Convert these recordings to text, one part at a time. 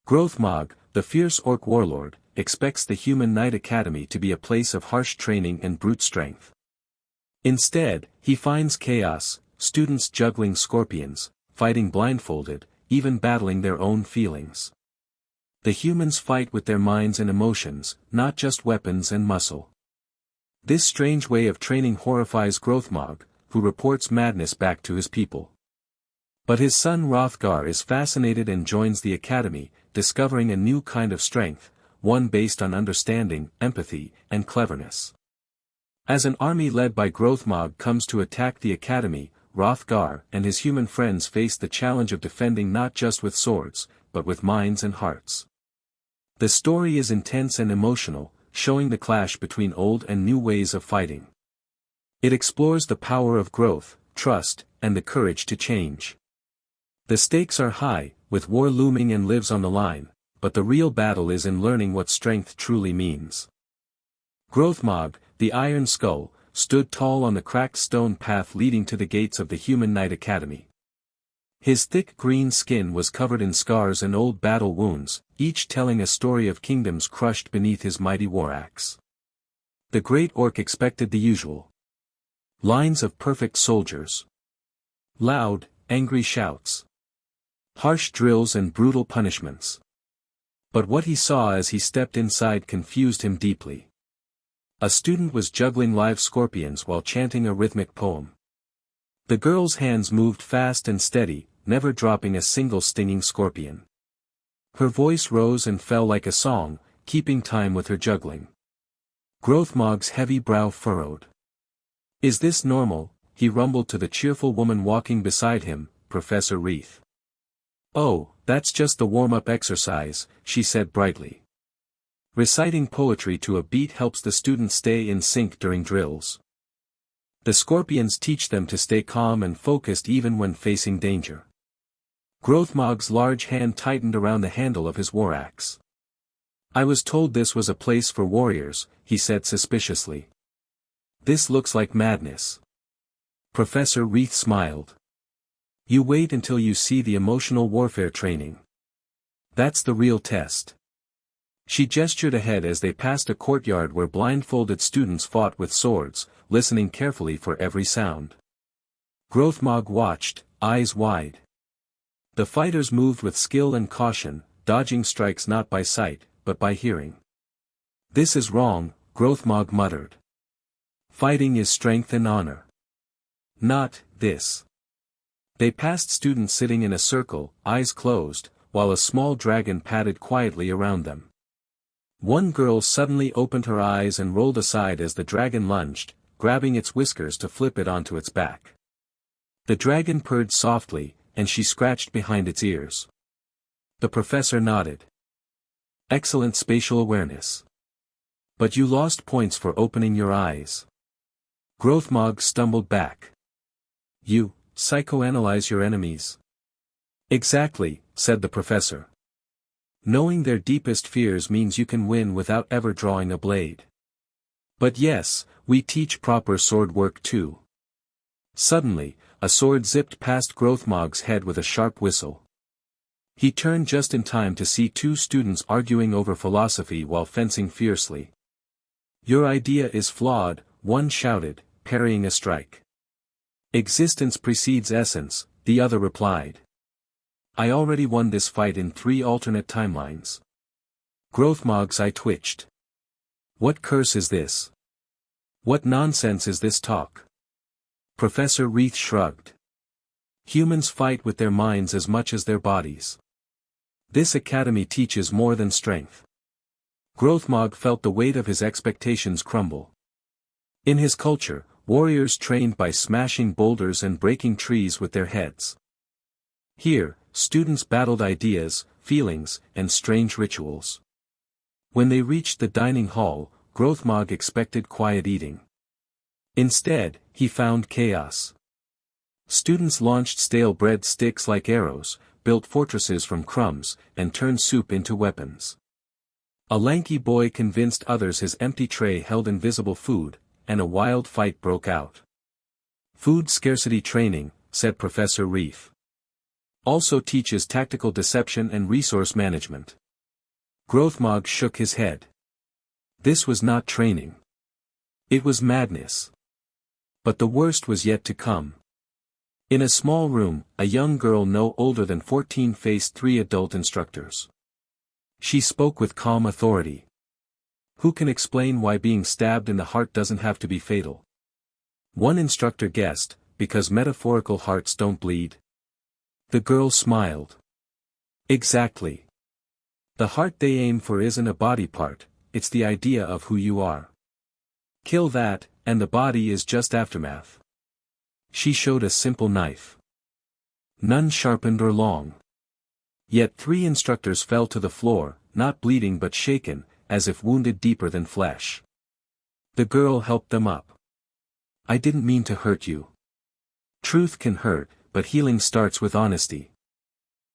Growthmog, the fierce Orc Warlord, expects the human Knight Academy to be a place of harsh training and brute strength. Instead, he finds chaos, students juggling scorpions, fighting blindfolded, even battling their own feelings. The humans fight with their minds and emotions, not just weapons and muscle. This strange way of training horrifies Growthmog, who reports madness back to his people. But his son Hrothgar is fascinated and joins the academy, discovering a new kind of strength, one based on understanding, empathy, and cleverness. As an army led by Growthmog comes to attack the academy, Hrothgar and his human friends face the challenge of defending not just with swords, but with minds and hearts. The story is intense and emotional, showing the clash between old and new ways of fighting. It explores the power of growth, trust, and the courage to change. The stakes are high, with war looming and lives on the line, but the real battle is in learning what strength truly means. Growthmog, the Iron Skull, stood tall on the cracked stone path leading to the gates of the Human Knight Academy. His thick green skin was covered in scars and old battle wounds, each telling a story of kingdoms crushed beneath his mighty war axe. The great orc expected the usual. Lines of perfect soldiers. Loud, angry shouts. Harsh drills and brutal punishments. But what he saw as he stepped inside confused him deeply. A student was juggling live scorpions while chanting a rhythmic poem. The girl's hands moved fast and steady, never dropping a single stinging scorpion. Her voice rose and fell like a song, keeping time with her juggling. Growthmog's heavy brow furrowed. "Is this normal?" he rumbled to the cheerful woman walking beside him, Professor Wreath. "Oh, that's just the warm-up exercise," she said brightly. Reciting poetry to a beat helps the students stay in sync during drills. The scorpions teach them to stay calm and focused even when facing danger. Growthmog's large hand tightened around the handle of his war axe. "I was told this was a place for warriors," he said suspiciously. "This looks like madness." Professor Wreath smiled. "You wait until you see the emotional warfare training. That's the real test." She gestured ahead as they passed a courtyard where blindfolded students fought with swords, listening carefully for every sound. Growthmog watched, eyes wide. The fighters moved with skill and caution, dodging strikes not by sight, but by hearing. "This is wrong," Growthmog muttered. "Fighting is strength and honor. Not this." They passed students sitting in a circle, eyes closed, while a small dragon padded quietly around them. One girl suddenly opened her eyes and rolled aside as the dragon lunged, grabbing its whiskers to flip it onto its back. The dragon purred softly, and she scratched behind its ears. The professor nodded. "Excellent spatial awareness. But you lost points for opening your eyes." Growthmog stumbled back. "You psychoanalyze your enemies." "Exactly," said the professor. "Knowing their deepest fears means you can win without ever drawing a blade. But yes, we teach proper sword work too." Suddenly, a sword zipped past Growthmog's head with a sharp whistle. He turned just in time to see two students arguing over philosophy while fencing fiercely. "Your idea is flawed," one shouted, parrying a strike. "Existence precedes essence," the other replied. "I already won this fight in 3 alternate timelines." Growthmog's eye twitched. "What curse is this? What nonsense is this talk?" Professor Wreath shrugged. "Humans fight with their minds as much as their bodies. This academy teaches more than strength." Growthmog felt the weight of his expectations crumble. In his culture, warriors trained by smashing boulders and breaking trees with their heads. Here, students battled ideas, feelings, and strange rituals. When they reached the dining hall, Growthmog expected quiet eating. Instead, he found chaos. Students launched stale bread sticks like arrows, built fortresses from crumbs, and turned soup into weapons. A lanky boy convinced others his empty tray held invisible food, and a wild fight broke out. "Food scarcity training," said Professor Wreath. Also teaches tactical deception and resource management. Growthmog shook his head. This was not training. It was madness. But the worst was yet to come. In a small room, a young girl no older than 14 faced 3 adult instructors. She spoke with calm authority. Who can explain why being stabbed in the heart doesn't have to be fatal? One instructor guessed, because metaphorical hearts don't bleed. The girl smiled. Exactly. The heart they aim for isn't a body part, it's the idea of who you are. Kill that, and the body is just aftermath. She showed a simple knife. None sharpened or long. Yet 3 instructors fell to the floor, not bleeding but shaken, as if wounded deeper than flesh. The girl helped them up. I didn't mean to hurt you. Truth can hurt, but healing starts with honesty.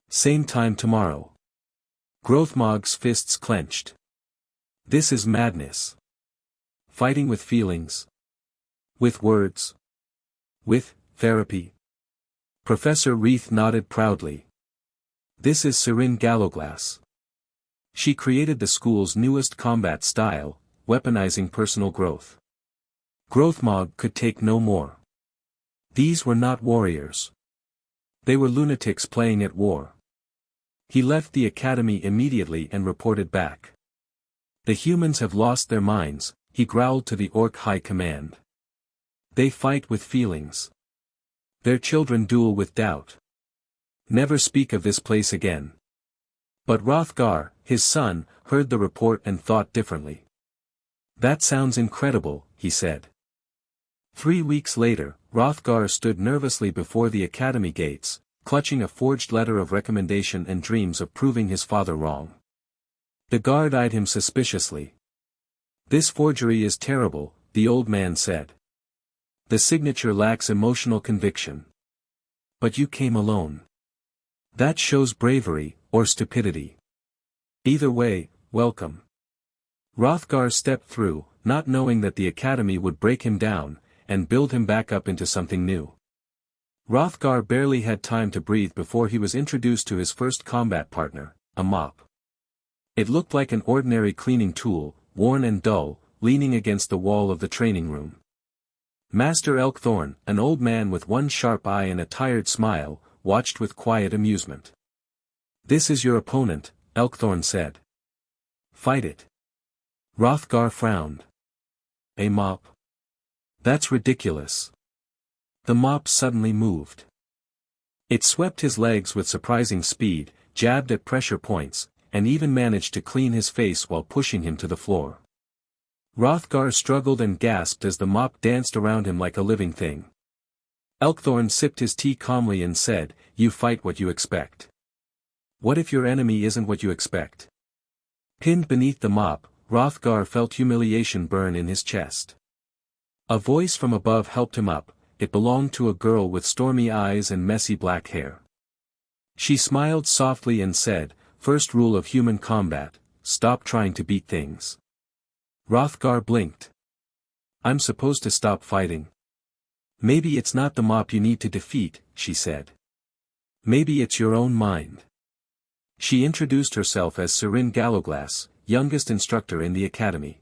Same time tomorrow. Growthmog's fists clenched. This is madness. Fighting with feelings. With words. With therapy. Professor Reith nodded proudly. This is Sirin Gallowglass. She created the school's newest combat style, weaponizing personal growth. Growthmog could take no more. These were not warriors. They were lunatics playing at war. He left the academy immediately and reported back. The humans have lost their minds, he growled to the Orc High Command. They fight with feelings. Their children duel with doubt. Never speak of this place again. But Hrothgar, his son, heard the report and thought differently. That sounds incredible, he said. 3 weeks later, Hrothgar stood nervously before the academy gates, clutching a forged letter of recommendation and dreams of proving his father wrong. The guard eyed him suspiciously. This forgery is terrible, the old man said. The signature lacks emotional conviction. But you came alone. That shows bravery, or stupidity. Either way, welcome. Hrothgar stepped through, not knowing that the academy would break him down, and build him back up into something new. Hrothgar barely had time to breathe before he was introduced to his first combat partner, a mop. It looked like an ordinary cleaning tool, worn and dull, leaning against the wall of the training room. Master Elkthorn, an old man with one sharp eye and a tired smile, watched with quiet amusement. This is your opponent, Elkthorn said. Fight it. Hrothgar frowned. A mop. That's ridiculous. The mop suddenly moved. It swept his legs with surprising speed, jabbed at pressure points, and even managed to clean his face while pushing him to the floor. Hrothgar struggled and gasped as the mop danced around him like a living thing. Elkthorn sipped his tea calmly and said, "You fight what you expect. What if your enemy isn't what you expect?" Pinned beneath the mop, Hrothgar felt humiliation burn in his chest. A voice from above helped him up. It belonged to a girl with stormy eyes and messy black hair. She smiled softly and said, "First rule of human combat, stop trying to beat things." Hrothgar blinked. "I'm supposed to stop fighting." "Maybe it's not the mop you need to defeat," she said. "Maybe it's your own mind." She introduced herself as Sirin Gallowglass, youngest instructor in the academy.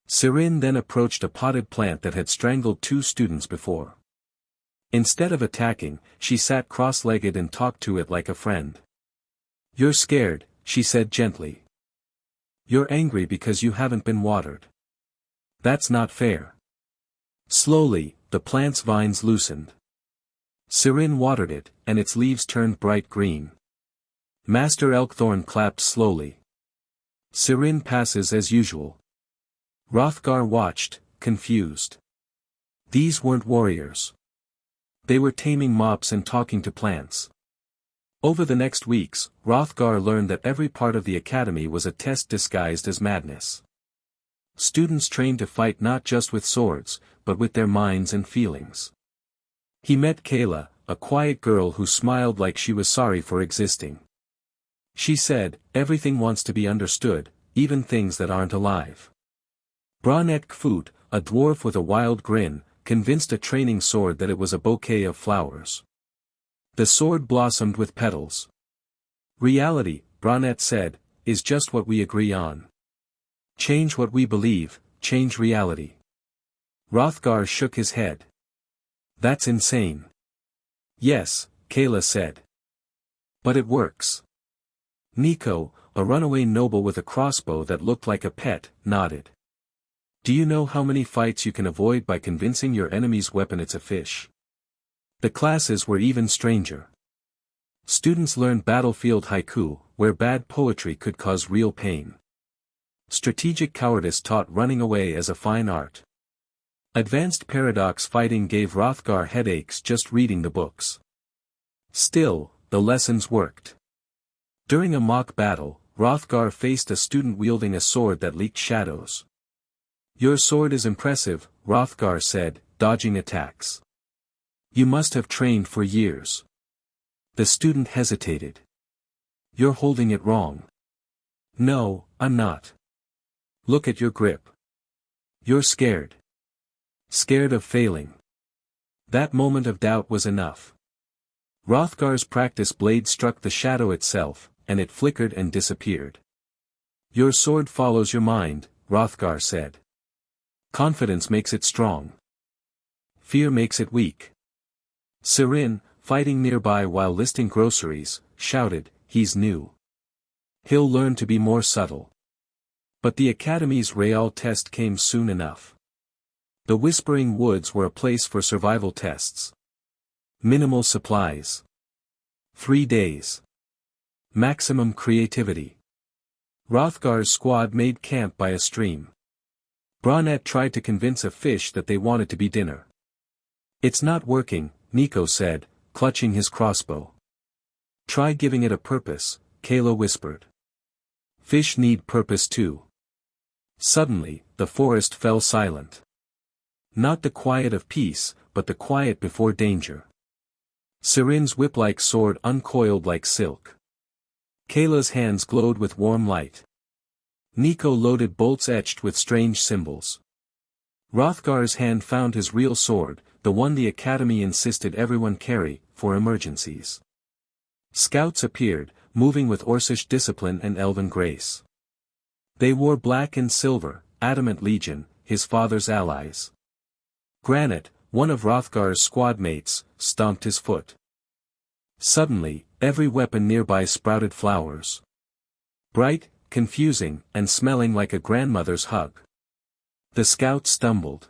Sirin then approached a potted plant that had strangled 2 students before. Instead of attacking, she sat cross-legged and talked to it like a friend. "You're scared," she said gently. "You're angry because you haven't been watered. That's not fair." Slowly, the plant's vines loosened. Sirin watered it, and its leaves turned bright green. Master Elkthorn clapped slowly. Sirin passes as usual. Hrothgar watched, confused. These weren't warriors. They were taming mops and talking to plants. Over the next weeks, Hrothgar learned that every part of the academy was a test disguised as madness. Students trained to fight not just with swords, but with their minds and feelings. He met Kayla, a quiet girl who smiled like she was sorry for existing. She said, "Everything wants to be understood, even things that aren't alive." Branek Kfoot, a dwarf with a wild grin, convinced a training sword that it was a bouquet of flowers. The sword blossomed with petals. Reality, Bronette said, is just what we agree on. Change what we believe, change reality. Hrothgar shook his head. That's insane. Yes, Kayla said. But it works. Nico, a runaway noble with a crossbow that looked like a pet, nodded. Do you know how many fights you can avoid by convincing your enemy's weapon it's a fish? The classes were even stranger. Students learned battlefield haiku, where bad poetry could cause real pain. Strategic cowardice taught running away as a fine art. Advanced paradox fighting gave Hrothgar headaches just reading the books. Still, the lessons worked. During a mock battle, Hrothgar faced a student wielding a sword that leaked shadows. Your sword is impressive, Hrothgar said, dodging attacks. You must have trained for years. The student hesitated. You're holding it wrong. No, I'm not. Look at your grip. You're scared. Scared of failing. That moment of doubt was enough. Hrothgar's practice blade struck the shadow itself, and it flickered and disappeared. Your sword follows your mind, Hrothgar said. Confidence makes it strong. Fear makes it weak. Sirin, fighting nearby while listing groceries, shouted, he's new. He'll learn to be more subtle. But the Academy's Real test came soon enough. The Whispering Woods were a place for survival tests. Minimal supplies. 3 days. Maximum creativity. Hrothgar's squad made camp by a stream. Bronette tried to convince a fish that they wanted to be dinner. It's not working, Nico said, clutching his crossbow. Try giving it a purpose, Kayla whispered. Fish need purpose too. Suddenly, the forest fell silent. Not the quiet of peace, but the quiet before danger. Sirin's whip-like sword uncoiled like silk. Kayla's hands glowed with warm light. Nico loaded bolts etched with strange symbols. Hrothgar's hand found his real sword, the one the Academy insisted everyone carry, for emergencies. Scouts appeared, moving with Orcish discipline and elven grace. They wore black and silver, Adamant Legion, his father's allies. Granite, one of Hrothgar's squad mates, stomped his foot. Suddenly, every weapon nearby sprouted flowers. Bright, confusing, and smelling like a grandmother's hug. The scouts stumbled.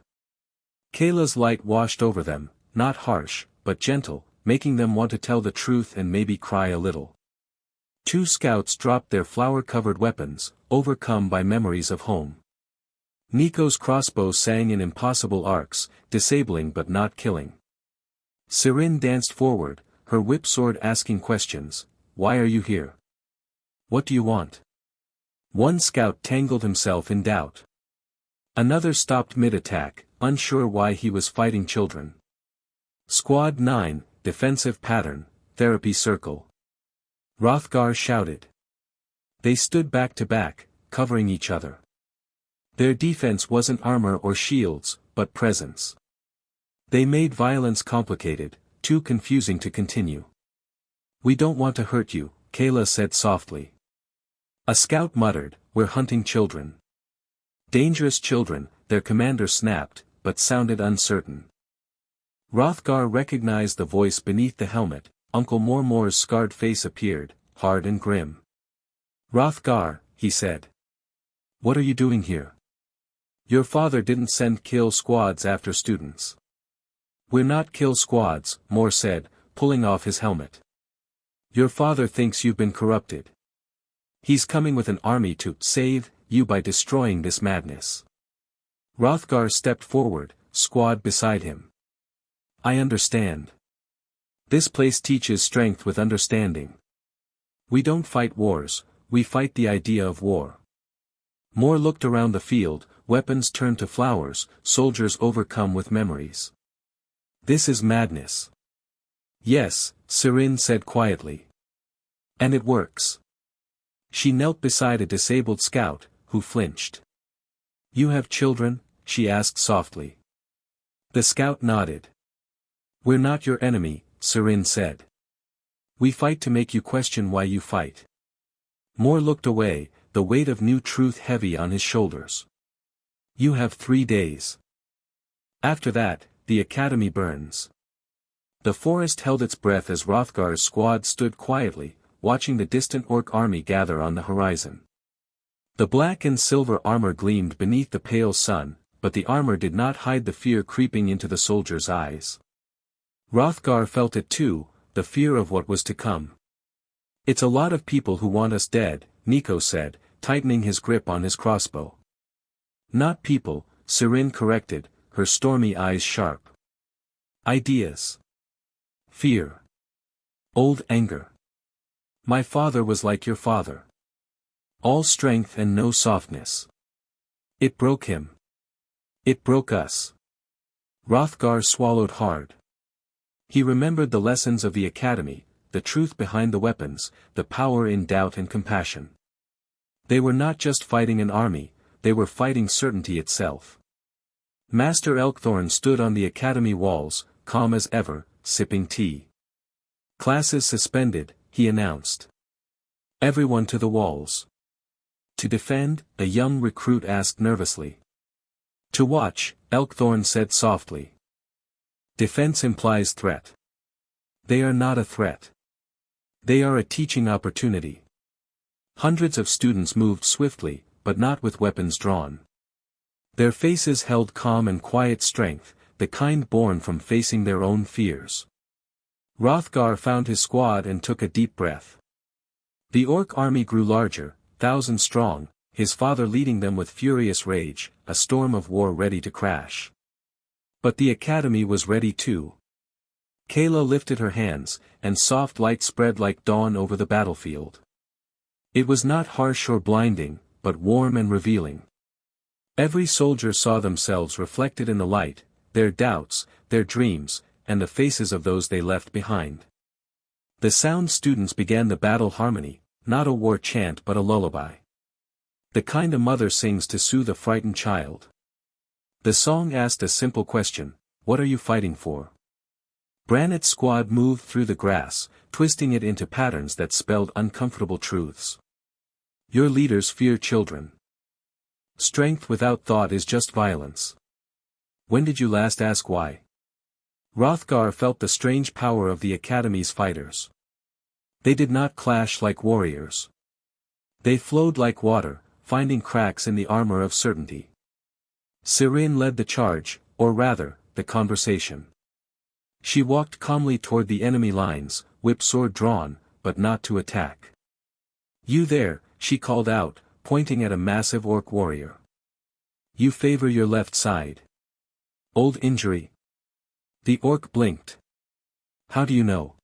Kayla's light washed over them, not harsh, but gentle, making them want to tell the truth and maybe cry a little. 2 scouts dropped their flower-covered weapons, overcome by memories of home. Nico's crossbow sang in impossible arcs, disabling but not killing. Sirin danced forward, her whip sword asking questions. Why are you here? What do you want? One scout tangled himself in doubt. Another stopped mid-attack, unsure why he was fighting children. Squad 9, defensive pattern, therapy circle. Hrothgar shouted. They stood back to back, covering each other. Their defense wasn't armor or shields, but presence. They made violence complicated, too confusing to continue. We don't want to hurt you, Kayla said softly. A scout muttered, we're hunting children. Dangerous children, their commander snapped, but sounded uncertain. Hrothgar recognized the voice beneath the helmet. Uncle Mormore's scarred face appeared, hard and grim. Hrothgar, he said. What are you doing here? Your father didn't send kill squads after students. We're not kill squads, Moore said, pulling off his helmet. Your father thinks you've been corrupted. He's coming with an army to save you by destroying this madness. Hrothgar stepped forward, squad beside him. I understand. This place teaches strength with understanding. We don't fight wars, we fight the idea of war. Moore looked around the field, weapons turned to flowers, soldiers overcome with memories. This is madness. Yes, Sirin said quietly. And it works. She knelt beside a disabled scout, who flinched. You have children? She asked softly. The scout nodded. We're not your enemy, Sirin said. We fight to make you question why you fight. Moore looked away, the weight of new truth heavy on his shoulders. You have 3 days. After that, the academy burns. The forest held its breath as Hrothgar's squad stood quietly, watching the distant orc army gather on the horizon. The black and silver armor gleamed beneath the pale sun, but the armor did not hide the fear creeping into the soldiers' eyes. Hrothgar felt it too, the fear of what was to come. It's a lot of people who want us dead, Nico said, tightening his grip on his crossbow. Not people, Sirin corrected, her stormy eyes sharp. Ideas. Fear. Old anger. My father was like your father. All strength and no softness. It broke him. It broke us. Hrothgar swallowed hard. He remembered the lessons of the academy, the truth behind the weapons, the power in doubt and compassion. They were not just fighting an army, they were fighting certainty itself. Master Elkthorn stood on the academy walls, calm as ever, sipping tea. Classes suspended, he announced. Everyone to the walls. To defend? A young recruit asked nervously. To watch, Elkthorn said softly. Defense implies threat. They are not a threat. They are a teaching opportunity. Hundreds of students moved swiftly, but not with weapons drawn. Their faces held calm and quiet strength, the kind born from facing their own fears. Hrothgar found his squad and took a deep breath. The orc army grew larger, 1,000 strong, his father leading them with furious rage, a storm of war ready to crash. But the academy was ready too. Kayla lifted her hands, and soft light spread like dawn over the battlefield. It was not harsh or blinding, but warm and revealing. Every soldier saw themselves reflected in the light, their doubts, their dreams, and the faces of those they left behind. The sound students began the battle harmony, not a war chant but a lullaby. The kind a mother sings to soothe a frightened child. The song asked a simple question, what are you fighting for? Brannet's squad moved through the grass, twisting it into patterns that spelled uncomfortable truths. Your leaders fear children. Strength without thought is just violence. When did you last ask why? Hrothgar felt the strange power of the academy's fighters. They did not clash like warriors. They flowed like water, finding cracks in the armor of certainty. Sirin led the charge, or rather, the conversation. She walked calmly toward the enemy lines, whip sword drawn, but not to attack. You there, she called out, pointing at a massive orc warrior. You favor your left side. Old injury? The orc blinked. How do you know?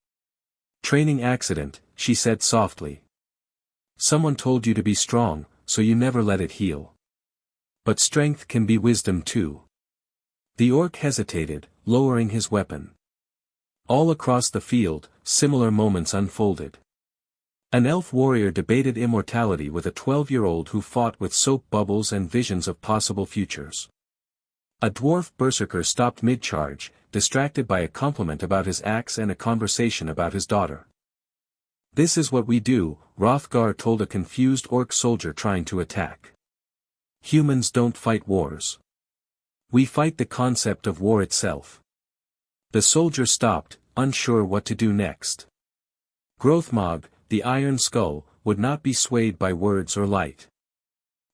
Training accident, she said softly. Someone told you to be strong, so you never let it heal. But strength can be wisdom too. The orc hesitated, lowering his weapon. All across the field, similar moments unfolded. An elf warrior debated immortality with a 12-year-old who fought with soap bubbles and visions of possible futures. A dwarf berserker stopped mid-charge, distracted by a compliment about his axe and a conversation about his daughter. This is what we do, Hrothgar told a confused orc soldier trying to attack. Humans don't fight wars. We fight the concept of war itself. The soldier stopped, unsure what to do next. Hrothmog, the Iron Skull, would not be swayed by words or light.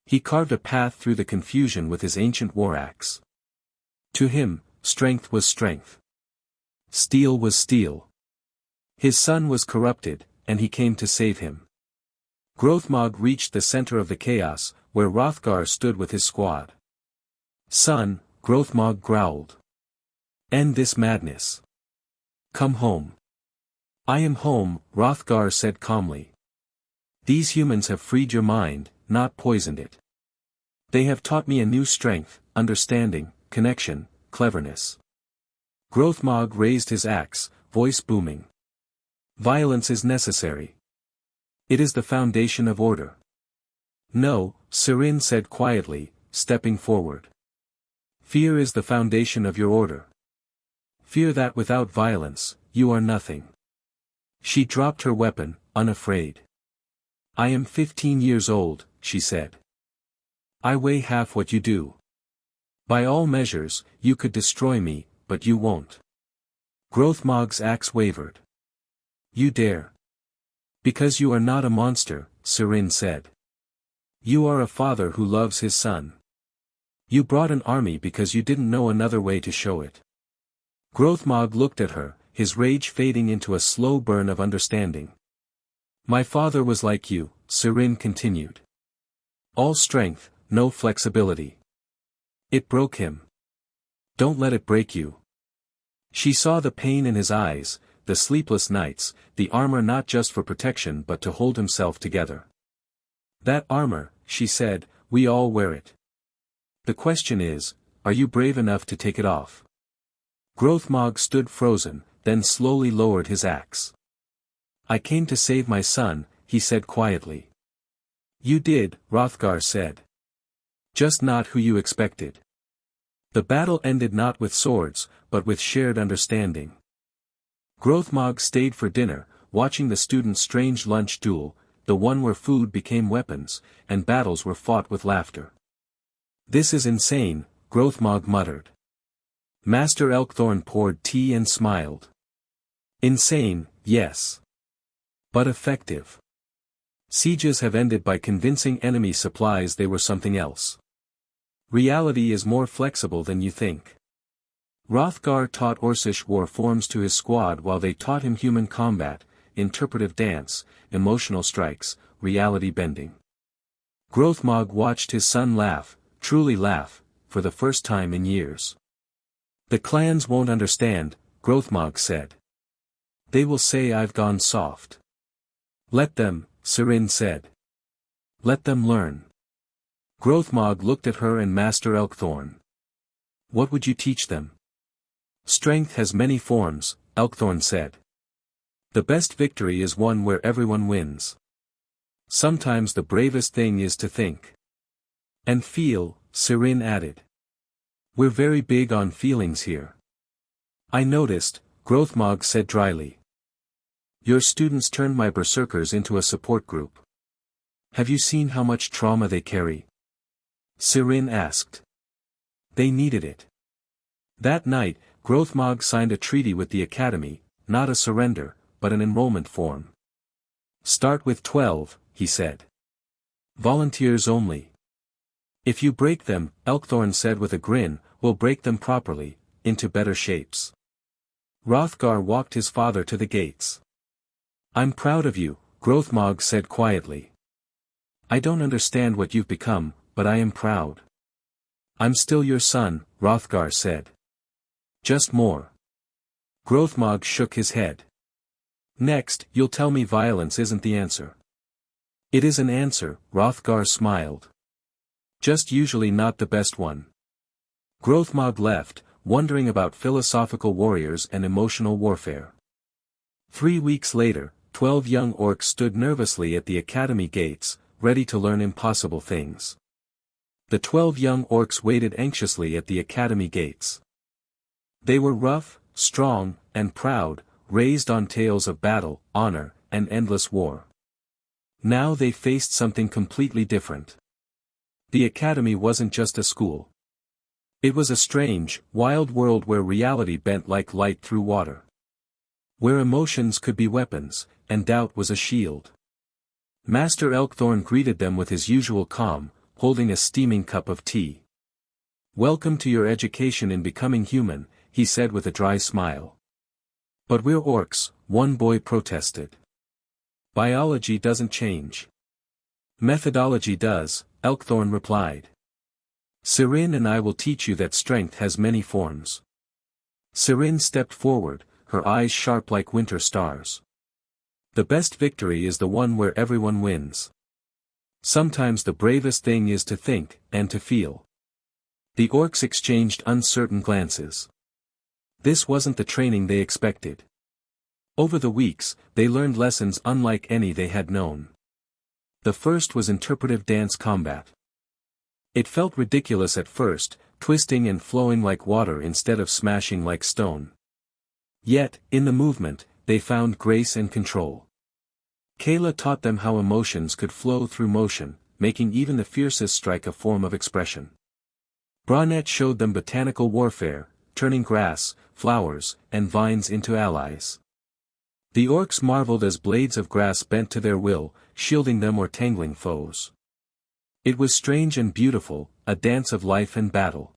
He carved a path through the confusion with his ancient war axe. To him, strength was strength. Steel was steel. His son was corrupted, and he came to save him. Hrothmog reached the center of the chaos, where Hrothgar stood with his squad. Son, Hrothmog growled. End this madness. Come home. I am home, Hrothgar said calmly. These humans have freed your mind, not poisoned it. They have taught me a new strength, understanding, connection, cleverness. Hrothmog raised his axe, voice booming. Violence is necessary. It is the foundation of order. No, Sirin said quietly, stepping forward. Fear is the foundation of your order. Fear that without violence, you are nothing. She dropped her weapon, unafraid. I am 15 years old, she said. I weigh half what you do. By all measures, you could destroy me, but you won't. Grothmog's axe wavered. You dare. Because you are not a monster, Sirin said. You are a father who loves his son. You brought an army because you didn't know another way to show it. Grothmog looked at her, his rage fading into a slow burn of understanding. My father was like you, Sirin continued. All strength, no flexibility. It broke him. Don't let it break you. She saw the pain in his eyes, the sleepless nights, the armor not just for protection but to hold himself together. That armor, she said, we all wear it. The question is, are you brave enough to take it off? Grothmog stood frozen, then slowly lowered his axe. I came to save my son, he said quietly. You did, Hrothgar said. Just not who you expected. The battle ended not with swords, but with shared understanding. Grothmog stayed for dinner, watching the students' strange lunch duel, the one where food became weapons, and battles were fought with laughter. This is insane, Grothmog muttered. Master Elkthorn poured tea and smiled. Insane, yes. But effective. Sieges have ended by convincing enemy supplies they were something else. Reality is more flexible than you think. Hrothgar taught Orcish war forms to his squad while they taught him human combat, interpretive dance, emotional strikes, reality bending. Grothmog watched his son laugh, truly laugh, for the first time in years. The clans won't understand, Grothmog said. They will say I've gone soft. Let them, Sirin said. Let them learn. Grothmog looked at her and Master Elkthorn. What would you teach them? Strength has many forms, Elkthorn said. The best victory is one where everyone wins. Sometimes the bravest thing is to think. And feel, Sirin added. We're very big on feelings here. I noticed, Grothmog said dryly. Your students turned my berserkers into a support group. Have you seen how much trauma they carry? Sirin asked. They needed it. That night, Grothmog signed a treaty with the Academy, not a surrender, but an enrollment form. Start with 12, he said. Volunteers only. If you break them, Elkthorn said with a grin, we'll break them properly, into better shapes. Hrothgar walked his father to the gates. I'm proud of you, Grothmog said quietly. I don't understand what you've become, but I am proud. I'm still your son, Hrothgar said. Just more. Grothmog shook his head. Next, you'll tell me violence isn't the answer. It is an answer, Hrothgar smiled. Just usually not the best one. Grothmog left, wondering about philosophical warriors and emotional warfare. 3 weeks later, 12 young orcs stood nervously at the academy gates, ready to learn impossible things. The 12 young orcs waited anxiously at the academy gates. They were rough, strong, and proud, raised on tales of battle, honor, and endless war. Now they faced something completely different. The academy wasn't just a school. It was a strange, wild world where reality bent like light through water. Where emotions could be weapons, and doubt was a shield. Master Elkthorn greeted them with his usual calm, holding a steaming cup of tea. Welcome to your education in becoming human, he said with a dry smile. But we're orcs, one boy protested. Biology doesn't change. Methodology does, Elkthorn replied. Sirin and I will teach you that strength has many forms. Sirin stepped forward, her eyes sharp like winter stars. The best victory is the one where everyone wins. Sometimes the bravest thing is to think, and to feel. The orcs exchanged uncertain glances. This wasn't the training they expected. Over the weeks, they learned lessons unlike any they had known. The first was interpretive dance combat. It felt ridiculous at first, twisting and flowing like water instead of smashing like stone. Yet, in the movement, they found grace and control. Kayla taught them how emotions could flow through motion, making even the fiercest strike a form of expression. Bronette showed them botanical warfare, turning grass, flowers, and vines into allies. The orcs marveled as blades of grass bent to their will, shielding them or tangling foes. It was strange and beautiful, a dance of life and battle.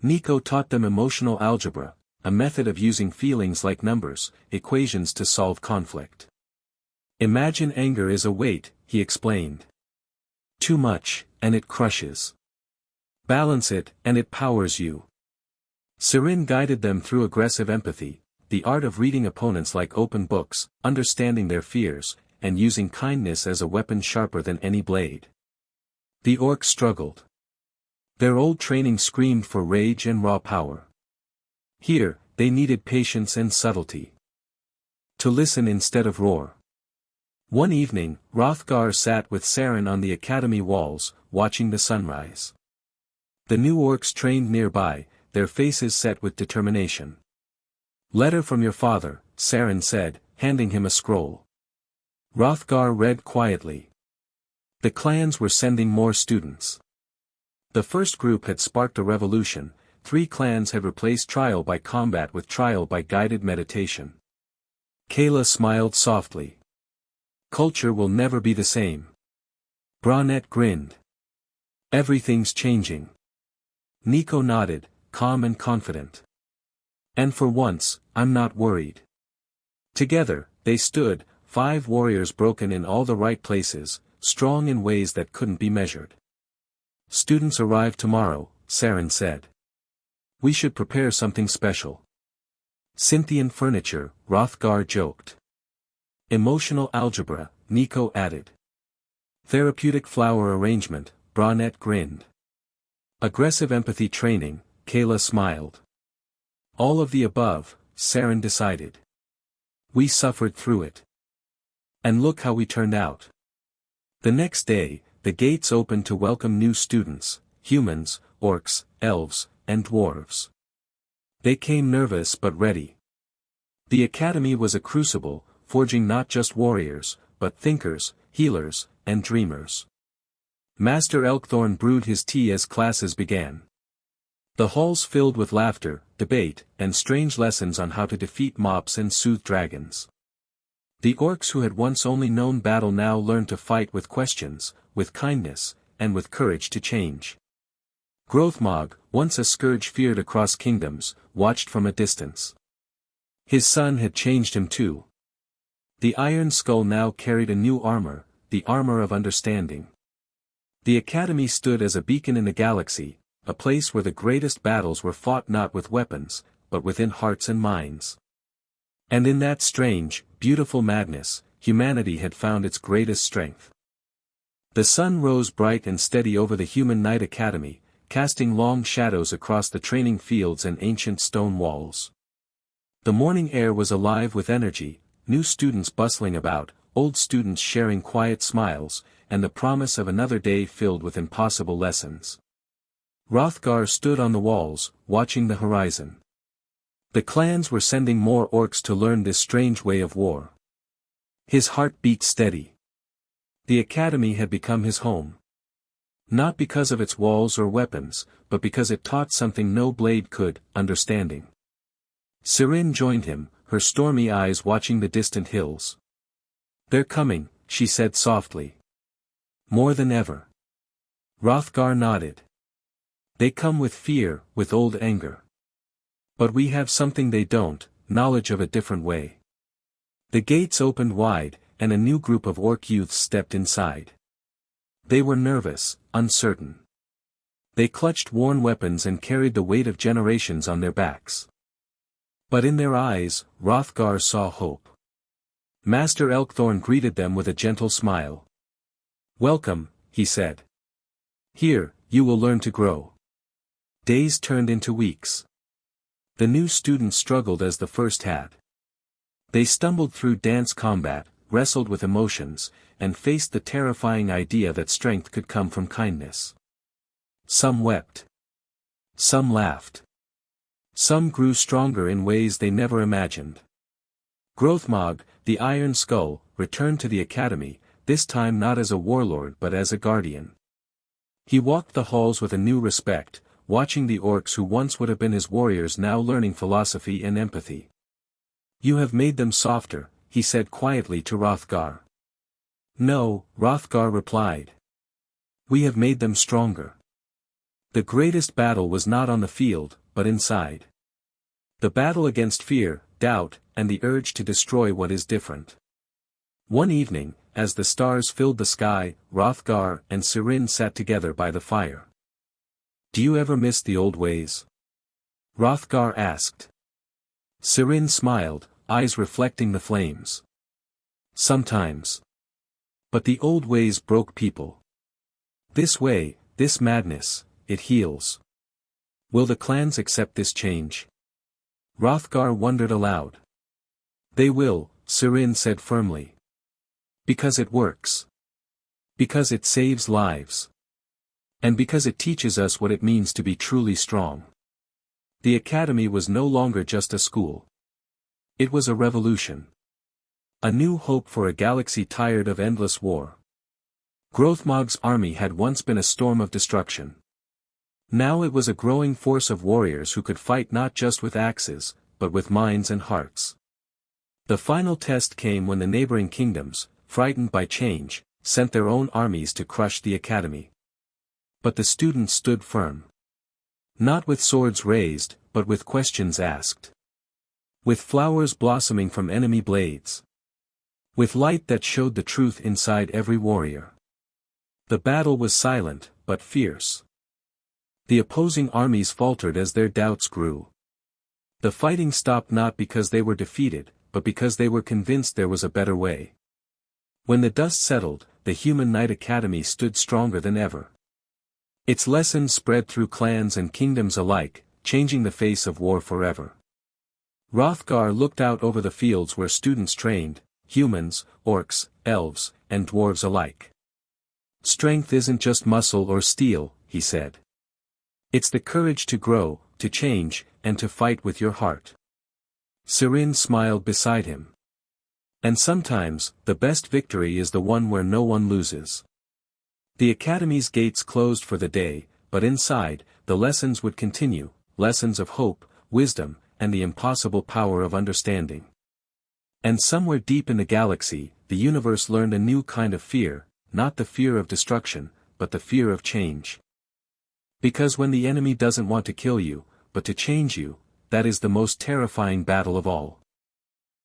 Nico taught them emotional algebra, a method of using feelings like numbers, equations to solve conflict. Imagine anger is a weight, he explained. Too much, and it crushes. Balance it, and it powers you. Sirin guided them through aggressive empathy, the art of reading opponents like open books, understanding their fears, and using kindness as a weapon sharper than any blade. The orcs struggled. Their old training screamed for rage and raw power. Here, they needed patience and subtlety. To listen instead of roar. One evening, Hrothgar sat with Saren on the academy walls, watching the sunrise. The new orcs trained nearby, their faces set with determination. "Letter from your father," Saren said, handing him a scroll. Hrothgar read quietly. The clans were sending more students. The first group had sparked a revolution, 3 clans had replaced trial by combat with trial by guided meditation. Kayla smiled softly. Culture will never be the same. Bronette grinned. Everything's changing. Nico nodded, calm and confident. And for once, I'm not worried. Together, they stood, 5 warriors broken in all the right places, strong in ways that couldn't be measured. Students arrive tomorrow, Saren said. We should prepare something special. Scythian furniture, Hrothgar joked. Emotional algebra, Nico added. Therapeutic flower arrangement, Bronette grinned. Aggressive empathy training, Kayla smiled. All of the above, Saren decided. We suffered through it. And look how we turned out. The next day, the gates opened to welcome new students, humans, orcs, elves, and dwarves. They came nervous but ready. The academy was a crucible, forging not just warriors, but thinkers, healers, and dreamers. Master Elkthorn brewed his tea as classes began. The halls filled with laughter, debate, and strange lessons on how to defeat mobs and soothe dragons. The orcs who had once only known battle now learned to fight with questions, with kindness, and with courage to change. Grothmog, once a scourge feared across kingdoms, watched from a distance. His son had changed him too. The Iron Skull now carried a new armor, the armor of understanding. The academy stood as a beacon in the galaxy, a place where the greatest battles were fought not with weapons, but within hearts and minds. And in that strange, beautiful madness, humanity had found its greatest strength. The sun rose bright and steady over the Human Knight Academy, casting long shadows across the training fields and ancient stone walls. The morning air was alive with energy, new students bustling about, old students sharing quiet smiles, and the promise of another day filled with impossible lessons. Hrothgar stood on the walls, watching the horizon. The clans were sending more orcs to learn this strange way of war. His heart beat steady. The academy had become his home. Not because of its walls or weapons, but because it taught something no blade could, understanding. Sirin joined him, her stormy eyes watching the distant hills. They're coming, she said softly. More than ever. Hrothgar nodded. They come with fear, with old anger. But we have something they don't, knowledge of a different way. The gates opened wide, and a new group of orc youths stepped inside. They were nervous, uncertain. They clutched worn weapons and carried the weight of generations on their backs. But in their eyes, Hrothgar saw hope. Master Elkthorn greeted them with a gentle smile. Welcome, he said. Here, you will learn to grow. Days turned into weeks. The new students struggled as the first had. They stumbled through dance combat, wrestled with emotions, and faced the terrifying idea that strength could come from kindness. Some wept. Some laughed. Some grew stronger in ways they never imagined. Growthmog, the Iron Skull, returned to the academy, this time not as a warlord but as a guardian. He walked the halls with a new respect, watching the orcs who once would have been his warriors now learning philosophy and empathy. "You have made them softer," he said quietly to Hrothgar. "No," Hrothgar replied. "We have made them stronger." The greatest battle was not on the field, but inside. The battle against fear, doubt, and the urge to destroy what is different. One evening, as the stars filled the sky, Hrothgar and Sirin sat together by the fire. "Do you ever miss the old ways?" Hrothgar asked. Sirin smiled, eyes reflecting the flames. "Sometimes. But the old ways broke people. This way, this madness, it heals. Will the clans accept this change?" Hrothgar wondered aloud. "They will," Sirin said firmly. "Because it works. Because it saves lives. And because it teaches us what it means to be truly strong." The academy was no longer just a school. It was a revolution. A new hope for a galaxy tired of endless war. Growthmog's army had once been a storm of destruction. Now it was a growing force of warriors who could fight not just with axes, but with minds and hearts. The final test came when the neighboring kingdoms, frightened by change, sent their own armies to crush the academy. But the students stood firm. Not with swords raised, but with questions asked. With flowers blossoming from enemy blades. With light that showed the truth inside every warrior. The battle was silent, but fierce. The opposing armies faltered as their doubts grew. The fighting stopped not because they were defeated, but because they were convinced there was a better way. When the dust settled, the Human Knight Academy stood stronger than ever. Its lessons spread through clans and kingdoms alike, changing the face of war forever. Hrothgar looked out over the fields where students trained, humans, orcs, elves, and dwarves alike. "Strength isn't just muscle or steel," he said. "It's the courage to grow, to change, and to fight with your heart." Sirin smiled beside him. "And sometimes, the best victory is the one where no one loses." The academy's gates closed for the day, but inside, the lessons would continue, lessons of hope, wisdom, and the impossible power of understanding. And somewhere deep in the galaxy, the universe learned a new kind of fear, not the fear of destruction, but the fear of change. Because when the enemy doesn't want to kill you, but to change you, that is the most terrifying battle of all.